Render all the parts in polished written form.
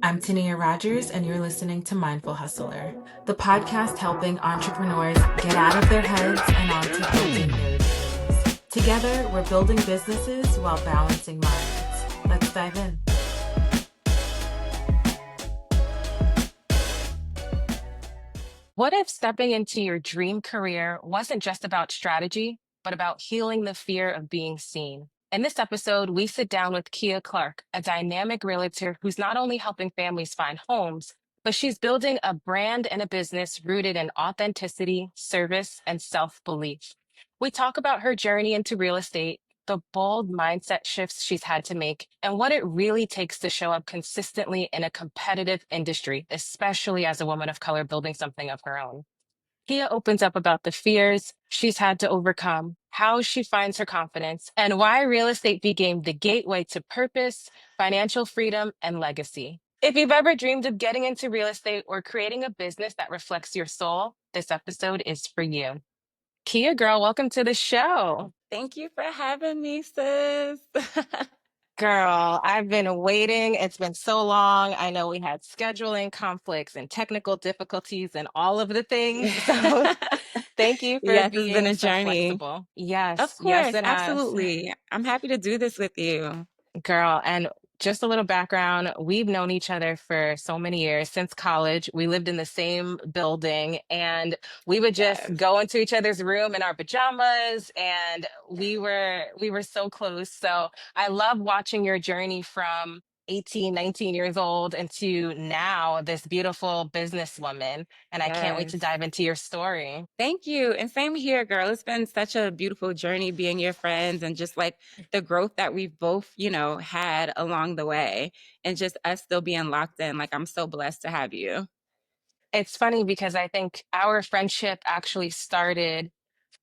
I'm Tania Rogers, and you're listening to Mindful Hustler, the podcast helping entrepreneurs get out of their heads and onto building their dreams. Together, we're building businesses while balancing minds. Let's dive in. What if stepping into your dream career wasn't just about strategy, but about healing the fear of being seen? In this episode, we sit down with Kiyah Clark, a dynamic realtor who's not only helping families find homes, but she's building a brand and a business rooted in authenticity, service, and self belief. We talk about her journey into real estate, the bold mindset shifts she's had to make, and what it really takes to show up consistently in a competitive industry, especially as a woman of color building something of her own. Kia opens up about the fears she's had to overcome, how she finds her confidence, and why real estate became the gateway to purpose, financial freedom, and legacy. If you've ever dreamed of getting into real estate or creating a business that reflects your soul, this episode is for you. Kia, girl, welcome to the show. Thank you for having me, sis. Girl, I've been waiting. It's been so long. I know we had scheduling conflicts and technical difficulties and all of the things. So thank you for Yes, it's been being a so journey. flexible. Of Yes, yes, course, it has. absolutely. I'm happy to do this with you. Girl, and just a little background, we've known each other for so many years since college. We lived in the same building and we would just Yes. go into each other's room in our pajamas and we were so close. So I love watching your journey from 18, 19 years old into now this beautiful businesswoman. And I can't wait to Yes. dive into your story. Thank you. And same here, girl. It's been such a beautiful journey being your friends and just like the growth that we've both, had along the way and just us still being locked in. Like, I'm so blessed to have you. It's funny because I think our friendship actually started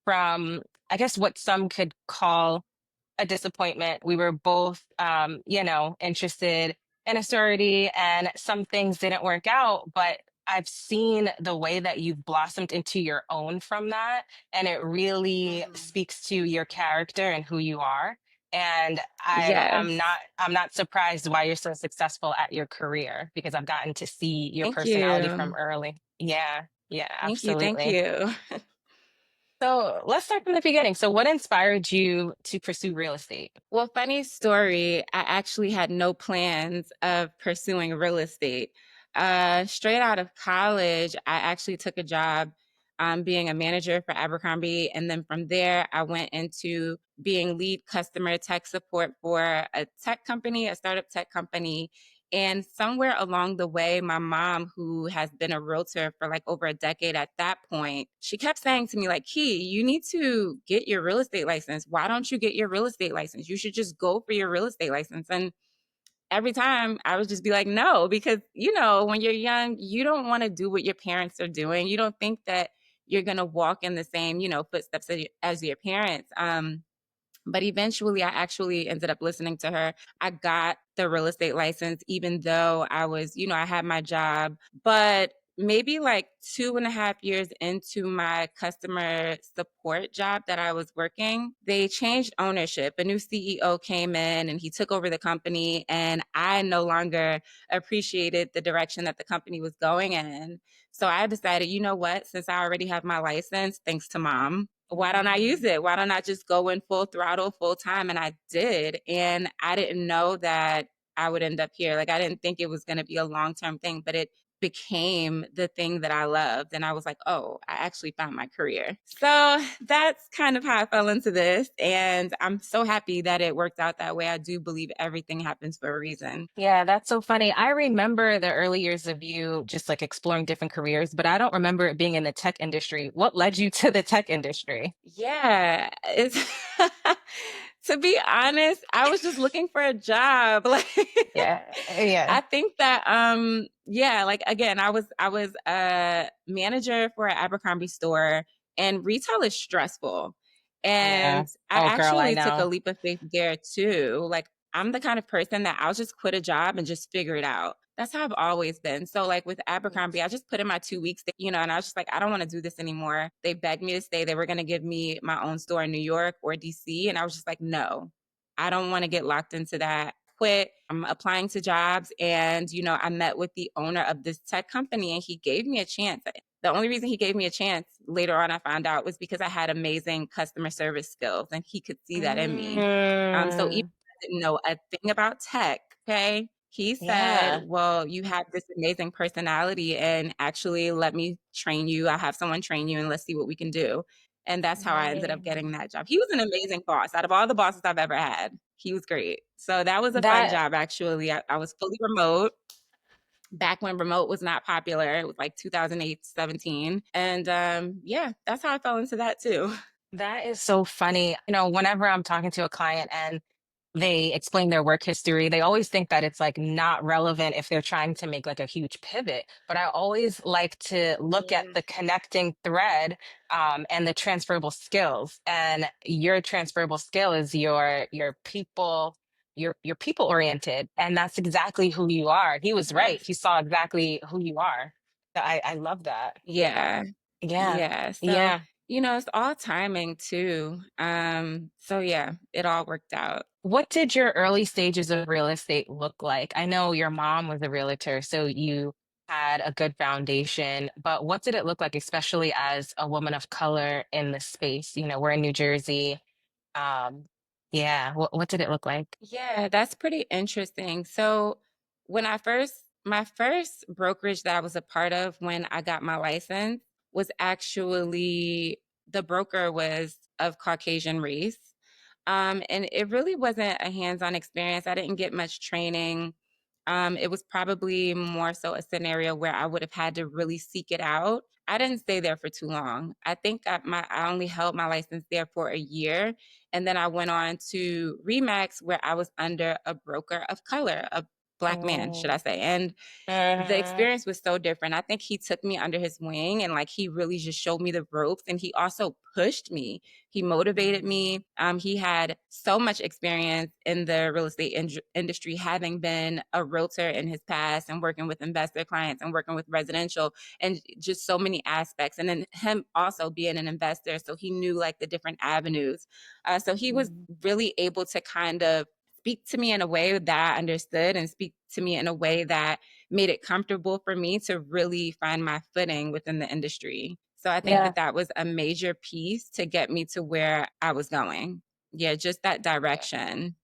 from, I guess, what some could call a disappointment. We were both, interested in a sorority, and some things didn't work out. But I've seen the way that you've blossomed into your own from that, and it really Mhm. speaks to your character and who you are. And I'm Yes. not I'm not surprised why you're so successful at your career because I've gotten to see your Thank personality from you. early. Yeah, yeah, Thank you. Thank absolutely. you. So let's start from the beginning. So, what inspired you to pursue real estate? Well, funny story. I actually had no plans of pursuing real estate. Straight out of college, I actually took a job being a manager for Abercrombie. And then from there, I went into being lead customer tech support for a tech company, a startup tech company. And somewhere along the way, my mom, who has been a realtor for like over a decade at that point, she kept saying to me, like, Key, you need to get your real estate license. Why don't you get your real estate license? You should just go for your real estate license. And every time I would just be like, no, because, when you're young, you don't want to do what your parents are doing. You don't think that you're going to walk in the same, footsteps as your parents. But eventually, I actually ended up listening to her. I got the real estate license, even though I was, I had my job. But maybe like 2.5 years into my customer support job that I was working, they changed ownership. A new CEO came in and he took over the company, and I no longer appreciated the direction that the company was going in. So I decided, you know what, since I already have my license, thanks to mom, why don't I use it? Why don't I just go in full throttle, full time? And I did. And I didn't know that I would end up here. Like, I didn't think it was going to be a long term thing, but it became the thing that I loved. And I was like, oh, I actually found my career. So that's kind of how I fell into this. And I'm so happy that it worked out that way. I do believe everything happens for a reason. Yeah, that's so funny. I remember the early years of you just like exploring different careers, but I don't remember it being in the tech industry. What led you to the tech industry? Yeah, it's to be honest, I was just looking for a job. Like Yeah, yeah, I think that yeah, like again, I was a manager for an Abercrombie store, and retail is stressful. yeah. And I Oh, girl, I actually took a know. leap of faith there too. Like, I'm the kind of person that I'll just quit a job and just figure it out. That's how I've always been. So like with Abercrombie, I just put in my 2 weeks, and I was just like, I don't want to do this anymore. They begged me to stay. They were going to give me my own store in New York or DC. And I was just like, no, I don't want to get locked into that quit. I'm applying to jobs. And, I met with the owner of this tech company and he gave me a chance. The only reason he gave me a chance later on, I found out, was because I had amazing customer service skills and he could see that in me. So even Mm, if I didn't know a thing about tech, okay, he said, yeah. well, you have this amazing personality and actually let me train you. I have someone train you and let's see what we can do. And that's how I ended up getting Mm. that job. He was an amazing boss. Out of all the bosses I've ever had, he was great. So that was a fun That job, actually. I was fully remote back when remote was not popular. It was like 2008, 17. And yeah, that's how I fell into that too. that is so funny. Whenever I'm talking to a client and they explain their work history, they always think that it's like not relevant if they're trying to make like a huge pivot. But I always like to look at Yeah. the connecting thread and the transferable skills. And your transferable skill is your people, your people oriented, and that's exactly who you are. He was right. Yes. He saw exactly who you are. I love that. Yeah. Yeah. Yeah. So, Yeah. it's all timing too. So yeah, it all worked out. What did your early stages of real estate look like? I know your mom was a realtor, so you had a good foundation, but what did it look like, especially as a woman of color in the space? We're in New Jersey. Um, yeah, what did it look like? Yeah, that's pretty interesting. So, my first brokerage that I was a part of when I got my license was actually the broker was of Caucasian race. And it really wasn't a hands-on experience. I didn't get much training. It was probably more so a scenario where I would have had to really seek it out. I didn't stay there for too long. I think I only held my license there for a year. And then I went on to Remax, where I was under a broker of color, a black man, should I Mm, say. And the mhm, experience was so different. I think he took me under his wing and like he really just showed me the ropes and he also pushed me. He motivated mm, me. He had so much experience in the real estate industry, having been a realtor in his past and working with investor clients and working with residential and just so many aspects. And then him also being an investor. So he knew like the different avenues. So he was mm, really able to kind of speak to me in a way that I understood and speak to me in a way that made it comfortable for me to really find my footing within the industry. So I think yeah. that that was a major piece to get me to where I was going. Yeah, just that direction.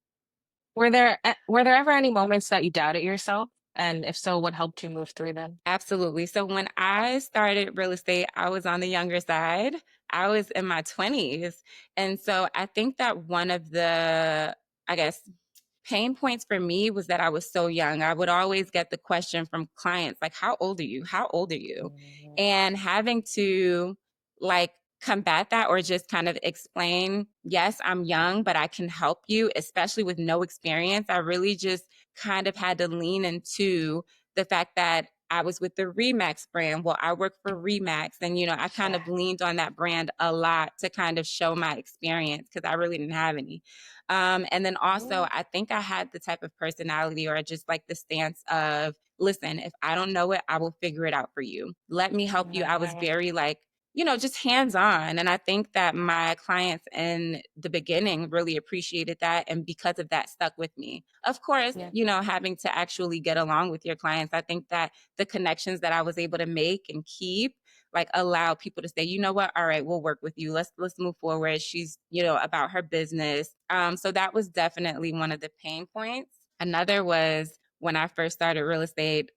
Were there ever any moments that you doubted yourself? And if so, what helped you move through them? Absolutely. So when I started real estate, I was on the younger side. I was in my 20s. And so I think that one of the, I guess, pain points for me was that I was so young. I would always get the question from clients like, how old are you? How old are you? Mhm. And having to like combat that or just kind of explain, yes, I'm young, but I can help you, especially with no experience. I really just kind of had to lean into the fact that I was with the Remax brand. Well, I work for Remax. And, I kind Yeah. of leaned on that brand a lot to kind of show my experience because I really didn't have any. And then also, Mhm. I think I had the type of personality or just like the stance of, listen, if I don't know it, I will figure it out for you. Let me help you. I was Mhm. very like, just hands on. And I think that my clients in the beginning really appreciated that. And because of that, stuck with me. Of course, Yeah. having to actually get along with your clients, I think that the connections that I was able to make and keep like allow people to say, you know what, all right, we'll work with you. Let's move forward. She's, about her business. So that was definitely one of the pain points. Another was when I first started real estate,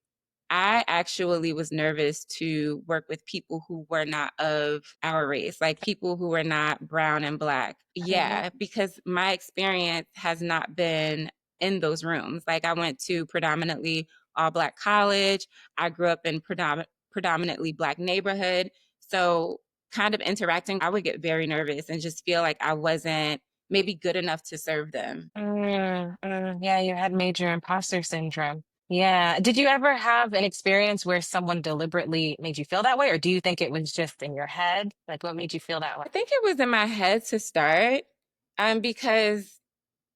I actually was nervous to work with people who were not of our race, like people who were not brown and black. Mhm. Yeah, because my experience has not been in those rooms. Like I went to predominantly all black college. I grew up in predominantly black neighborhood. So kind of interacting, I would get very nervous and just feel like I wasn't maybe good enough to serve them. Yeah, you had major imposter syndrome. Yeah. Did you ever have an experience where someone deliberately made you feel that way, or do you think it was just in your head? Like, what made you feel that way? I think it was in my head to start, because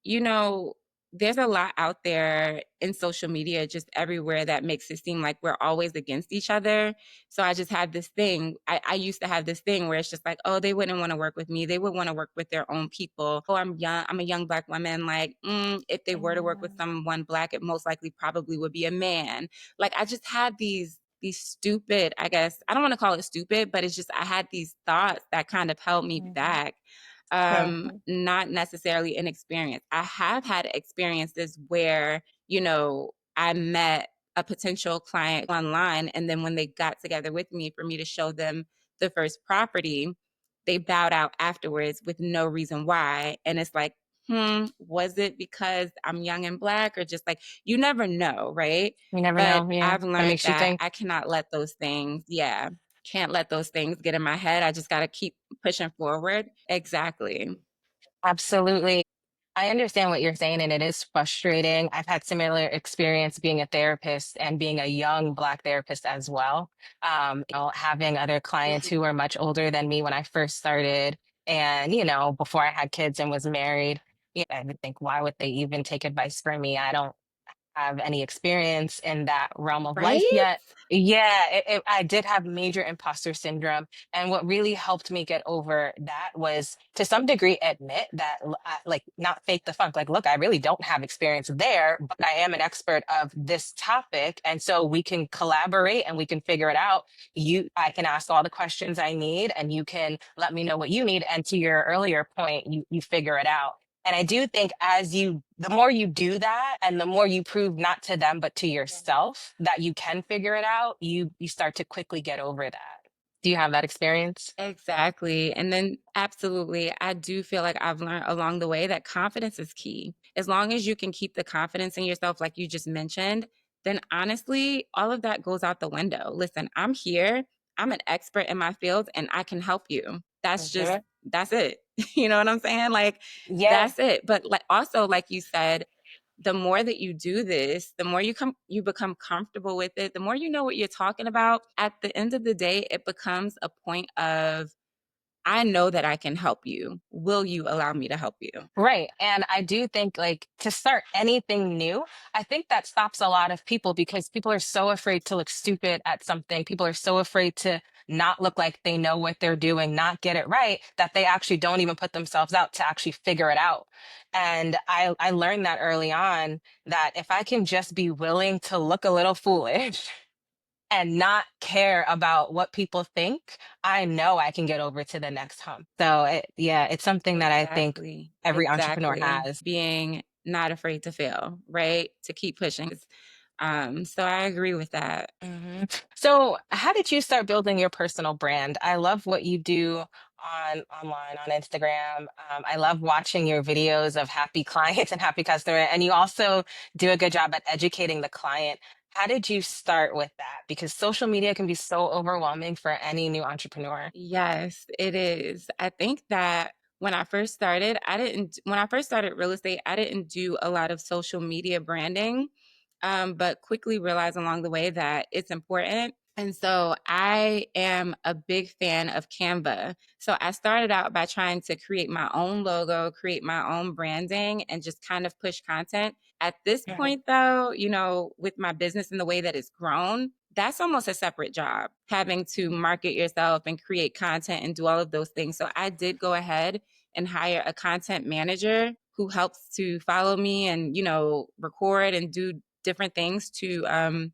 you know, there's a lot out there in social media, just everywhere, that makes it seem like we're always against each other. So I just had this thing. I used to have this thing where it's just like, oh, they wouldn't want to work with me. They would want to work with their own people. Oh, I'm young. I'm a young Black woman. Like, if they were to work with someone Black, it most likely probably would be a man. Like, I just had these stupid, I guess, I don't want to call it stupid, but it's just, I had these thoughts that kind of held me Mhm. back. True. Not necessarily inexperience. I have had experiences where, I met a potential client online, and then when they got together with me for me to show them the first property, they bowed out afterwards with no reason why. And it's like, was it because I'm young and Black, or just like, you never know, right? You never But know. Yeah. I've But it learned makes you that think. I cannot let those things, yeah, can't let those things get in my head. I just got to keep pushing forward. Exactly. Absolutely. I understand what you're saying, and it is frustrating. I've had similar experience being a therapist and being a young Black therapist as well. Having other clients who were much older than me when I first started, and before I had kids and was married. I would think, why would they even take advice from me? I don't have any experience in that realm of life Right? yet. Yeah, I did have major imposter syndrome. And what really helped me get over that was to some degree admit that, like, not fake the funk. Like, look, I really don't have experience there, but I am an expert of this topic. And so we can collaborate and we can figure it out. I can ask all the questions I need and you can let me know what you need. And to your earlier point, you figure it out. And I do think the more you do that and the more you prove not to them, but to yourself that you can figure it out, you start to quickly get over that. Do you have that experience? Exactly. And then, absolutely, I do feel like I've learned along the way that confidence is key. As long as you can keep the confidence in yourself, like you just mentioned, then honestly, all of that goes out the window. Listen, I'm here, I'm an expert in my field, and I can help you. Mhm. That's it. You know what I'm saying? Like, Yeah. that's it. But like, also, like you said, the more that you do this, the more you become comfortable with it, the more you know what you're talking about. At the end of the day, it becomes a point of, I know that I can help you. Will you allow me to help you? Right. And I do think, like, to start anything new, I think that stops a lot of people because people are so afraid to look stupid at something. People are so afraid to not look like they know what they're doing, not get it right, that they actually don't even put themselves out to actually figure it out. And I learned that early on, that if I can just be willing to look a little foolish and not care about what people think, I know I can get over to the next hump. So yeah, it's something that I think Exactly. every entrepreneur Exactly. has. Being not afraid to fail, right? To keep pushing. So I agree with that. So, how did you start building your personal brand? I love what you do online on Instagram. I love watching your videos of happy clients and happy customer, and you also do a good job at educating the client. How did you start with that? Because social media can be so overwhelming for any new entrepreneur. Yes, it is. I think that when I first started real estate, I didn't do a lot of social media branding, but quickly realized along the way that it's important. And so I am a big fan of Canva. So I started out by trying to create my own logo, create my own branding, and just kind of push content. At this Mhm. point, though, with my business and the way that it's grown, that's almost a separate job, having to market yourself and create content and do all of those things. So I did go ahead and hire a content manager who helps to follow me and, record and do different things to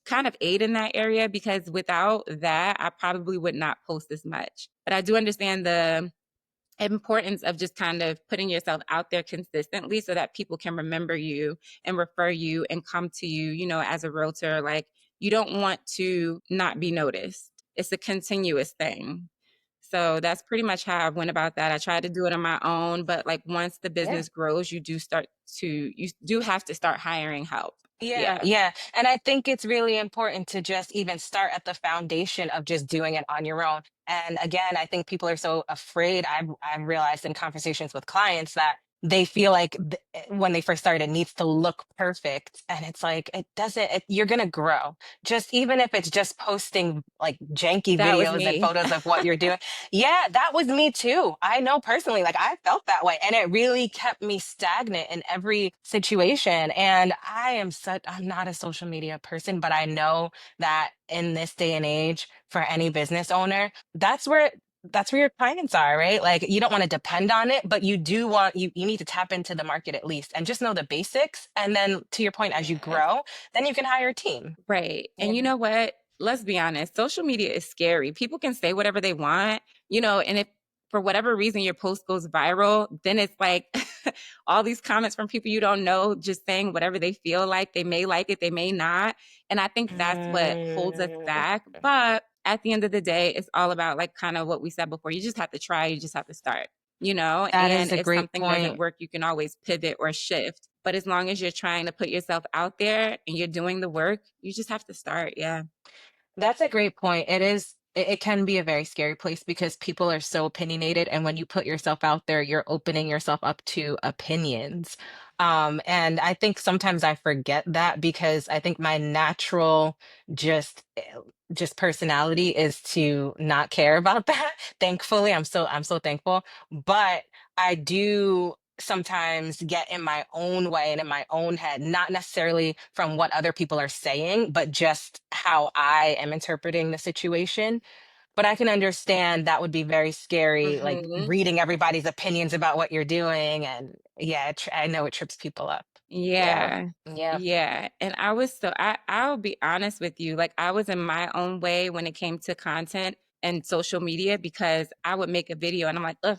kind of aid in that area, because without that, I probably would not post as much. But I do understand the importance of just kind of putting yourself out there consistently so that people can remember you and refer you and come to you, as a realtor. Like, you don't want to not be noticed. It's a continuous thing. So that's pretty much how I went about that. I tried to do it on my own, but like, once the Yeah. business grows, you do have to start hiring help. Yeah, Yeah. yeah. And I think it's really important to just even start at the foundation of just doing it on your own. And again, I think people are so afraid. I've realized in conversations with clients that they feel like when they first started, it needs to look perfect. And it's like, it doesn't, you're going to grow. Just even if it's just posting like janky That was videos and me. photos of what you're doing. Yeah, that was me too. I know personally, like I felt that way. And it really kept me stagnant in every situation. And I'm not a social media person, but I know that in this day and age, for any business owner, that's where your clients are, right? Like you don't want to depend on it, but you need to tap into the market at least and just know the basics. And then to your point, as you Yes. grow, then you can hire a team. Right. Yeah. And you know what? Let's be honest. Social media is scary. People can say whatever they want, and if for whatever reason your post goes viral, then it's like all these comments from people you don't know just saying whatever they feel like. They may like it, they may not. And I think that's what holds us Mm, back. But at the end of the day, it's all about like kind of what we said before. You just have to try, you just have to start, that and is a if great something doesn't point. work, you can always pivot or shift. But as long as you're trying to put yourself out there and you're doing the work, you just have to start. Yeah. That's a great point. It can be a very scary place because people are so opinionated. And when you put yourself out there, you're opening yourself up to opinions. And I think sometimes I forget that because I think my natural just just personality is to not care about that. Thankfully, I'm so thankful. But I do sometimes get in my own way and in my own head, not necessarily from what other people are saying, but just how I am interpreting the situation. But I can understand that would be very scary, like Hmm. reading everybody's opinions about what you're doing. And yeah, I know it trips people up. Yeah. Yeah. Yeah. Yeah. And I'll be honest with you. Like I was in my own way when it came to content and social media because I would make a video and I'm like, ugh,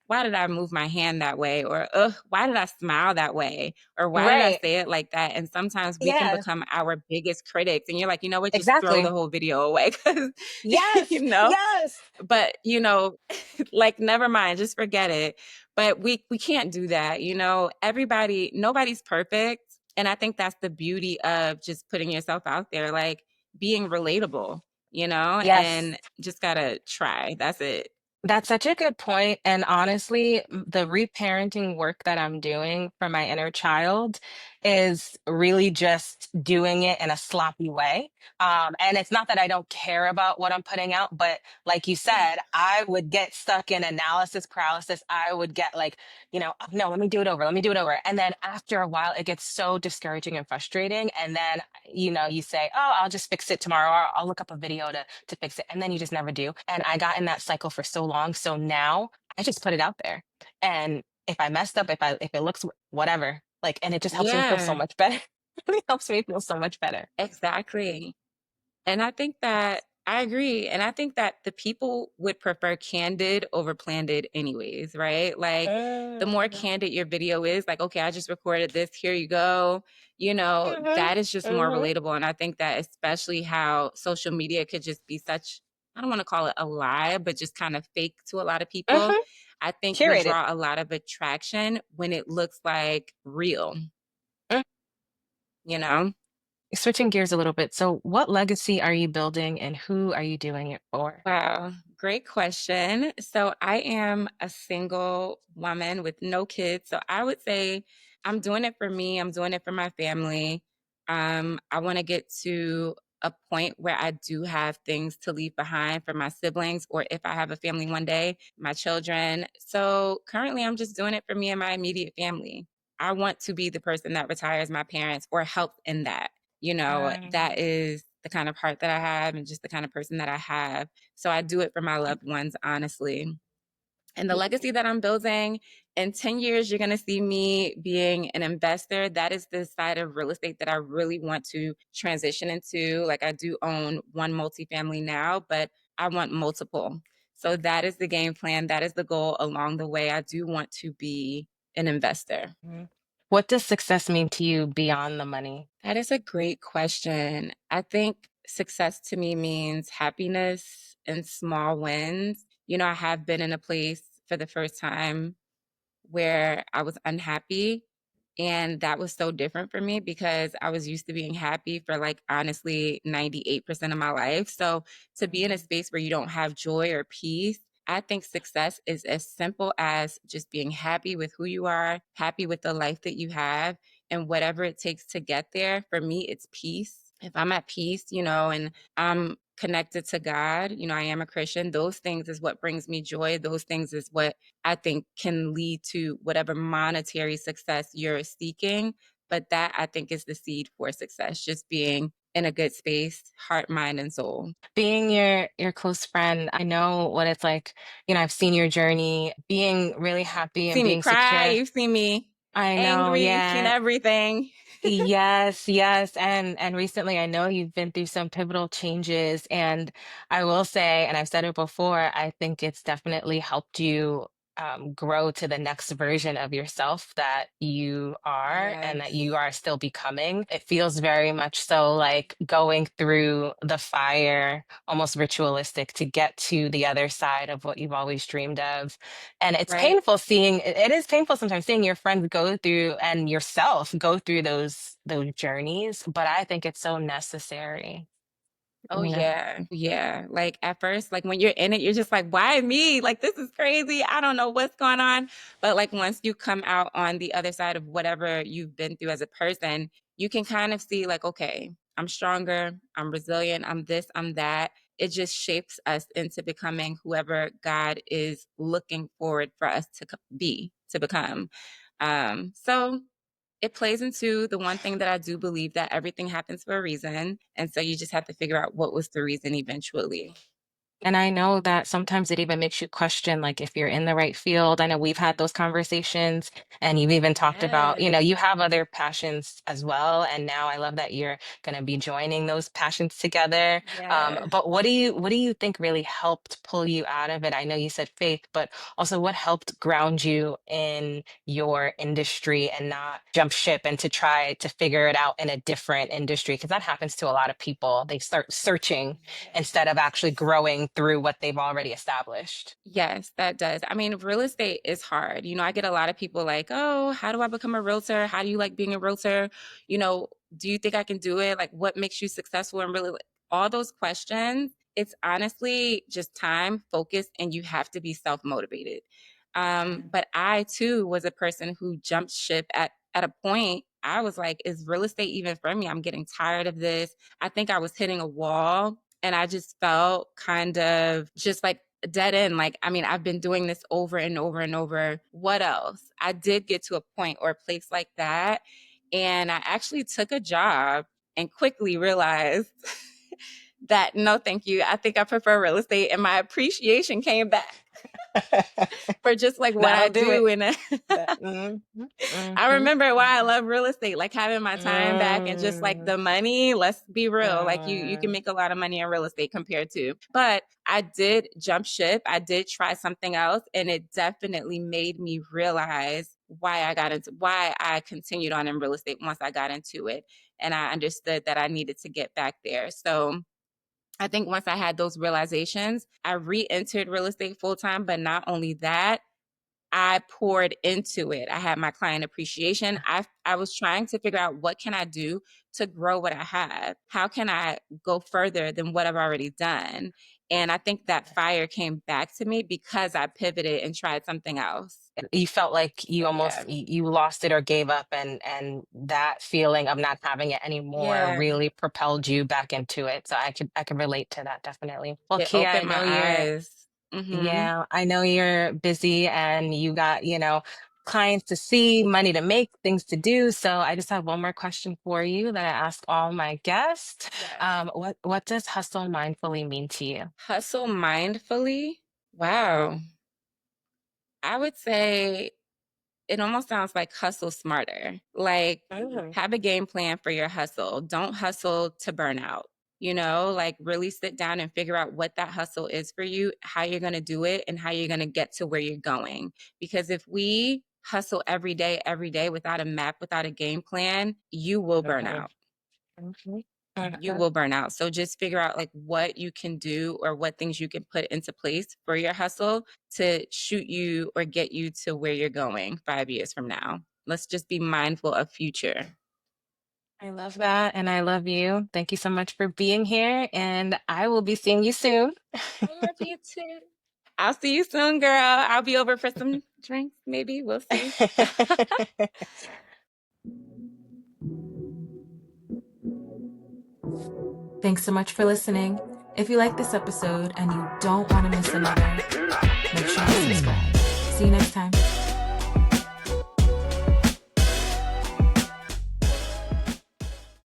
why did I move my hand that way? Or ugh, why did I smile that way? Or why did I Right. say it like that? And sometimes we can Yeah, become our biggest critics. And you're like, you know what, just throw the exactly. whole video away. Cause you Yes. know, Yes. but like never mind, just forget it. But we can't do that. Nobody's perfect, and I think that's the beauty of just putting yourself out there, like being relatable, Yes. and just gotta try. That's it. That's such a good point. And honestly, the reparenting work that I'm doing for my inner child is really just doing it in a sloppy way. And it's not that I don't care about what I'm putting out, but like you said, I would get stuck in analysis paralysis. I would get like, "Oh, no, let me do it over. Let me do it over." And then after a while, it gets so discouraging and frustrating. And then, you say, "Oh, I'll just fix it tomorrow, or I'll look up a video to fix it." And then you just never do. And I got in that cycle for so long. So now I just put it out there. And if I messed up, if it looks whatever, like, and it just helps me feel so Yeah, much better. It really helps me feel so much better. exactly. And I think that I agree. And I think that the people would prefer candid over planned anyways, right? Like the more Mm, candid your video is, like, okay, I just recorded this, here you go, mhm, that is just more mhm, relatable. And I think that especially how social media could just be such, I don't want to call it a lie, but just kind of fake to a lot of people. mhm. I think would Curated. draw a lot of attraction when it looks like real, Mm. you know? Switching gears a little bit. So, what legacy are you building and who are you doing it for? Wow, great question. So I am a single woman with no kids. So I would say I'm doing it for me. I'm doing it for my family. I want to get to a point where I do have things to leave behind for my siblings, or if I have a family one day, my children. So currently, I'm just doing it for me and my immediate family. I want to be the person that retires my parents or help in that. That Mm. is the kind of heart that I have and just the kind of person that I have. So I do it for my loved ones, honestly. And the legacy that I'm building in 10 years, you're going to see me being an investor. That is the side of real estate that I really want to transition into. Like I do own one multifamily now, but I want multiple. So that is the game plan. That is the goal along the way. I do want to be an investor. Mhm. What does success mean to you beyond the money? That is a great question. I think success to me means happiness and small wins. I have been in a place for the first time where I was unhappy. And that was so different for me because I was used to being happy for like honestly 98% of my life. So to be in a Mhm. space where you don't have joy or peace, I think success is as simple as just being happy with who you are, happy with the life that you have, and whatever it takes to get there. For me, it's peace. If I'm at peace, and I'm connected to God, I am a Christian, those things is what brings me joy. Those things is what I think can lead to whatever monetary success you're seeking. But that I think is the seed for success, just being in a good space, heart, mind, and soul. Being your close friend, I know what it's like. I've seen your journey, being really happy and See me being cry, secure. you've seen me I know, angry, you've seen yeah. everything. Yes, yes. And recently I know you've been through some pivotal changes, and I will say, and I've said it before, I think it's definitely helped you grow to the next version of yourself that you are and that Yes. you are still becoming. It feels very much so like going through the fire, almost ritualistic, to get to the other side of what you've always dreamed of. And it's Right? painful seeing, it is painful sometimes seeing your friends go through and yourself go through those journeys, but I think it's so necessary. Oh, You know? yeah. Yeah. Like at first, like when you're in it, you're just like, why me? Like, this is crazy. I don't know what's going on. But like once you come out on the other side of whatever you've been through as a person, you can kind of see, like, okay, I'm stronger, I'm resilient, I'm this, I'm that. It just shapes us into becoming whoever God is looking forward for us to be, to become. So it plays into the one thing that I do believe, that everything happens for a reason. And so you just have to figure out what was the reason eventually. And I know that sometimes it even makes you question, like, if you're in the right field. I know we've had those conversations, and you've even talked about, Yes. you have other passions as well. And now I love that you're going to be joining those passions together. Yes. But what do you think really helped pull you out of it? I know you said faith, but also what helped ground you in your industry and not jump ship and to try to figure it out in a different industry? Because that happens to a lot of people. They start searching instead of actually growing through what they've already established. Yes, that does. I mean, real estate is hard. I get a lot of people like, oh, how do I become a realtor? How do you like being a realtor? Do you think I can do it? Like, what makes you successful? And really, like, all those questions, it's honestly just time, focus, and you have to be self motivated. But I too was a person who jumped ship at a point. I was like, is real estate even for me? I'm getting tired of this. I think I was hitting a wall, and I just felt kind of just like dead end. Like, I mean, I've been doing this over and over and over. What else? I did get to a point or a place like that. And I actually took a job and quickly realized that no, thank you. I think I prefer real estate. And my appreciation came back for just like what I That'll do do. it. And I Mhm, remember why I love real estate, like having my time back and just like mm, the money. Let's be real. Like you can mm. make a lot of money in real estate compared to, but I did jump ship. I did try something else, and it definitely made me realize why I continued on in real estate once I got into it. And I understood that I needed to get back there. So I think once I had those realizations, I re-entered real estate full time. But not only that, I poured into it. I had my client appreciation. I was trying to figure out, what can I do to grow what I have? How can I go further than what I've already done? And I think that fire came back to me because I pivoted and tried something else. You felt like you So almost yeah. you lost it or gave up, and that feeling of not having it anymore Yeah. really propelled you back into it. So I could relate to that definitely. Well, It Kia, I opened my know you're eyes. Hmm. yeah, I know you're busy and you got, clients to see, money to make, things to do. So I just have one more question for you that I ask all my guests. Yes. What does hustle mindfully mean to you? Hustle mindfully. Wow. I would say it almost sounds like hustle smarter. Like, Mhm. have a game plan for your hustle. Don't hustle to burn out. Like really sit down and figure out what that hustle is for you, how you're going to do it, and how you're going to get to where you're going. Because if we hustle every day without a map, without a game plan, you will burn Mhm. out. Mhm. You Mhm. will burn out. So just figure out like what you can do or what things you can put into place for your hustle to shoot you or get you to where you're going 5 years from now. Let's just be mindful of future. I love that. And I love you. Thank you so much for being here. And I will be seeing you soon. I love you too. I'll see you soon, girl. I'll be over for some drinks, maybe. We'll see. Thanks so much for listening. If you like this episode and you don't want to miss another, make sure you subscribe. See you next time.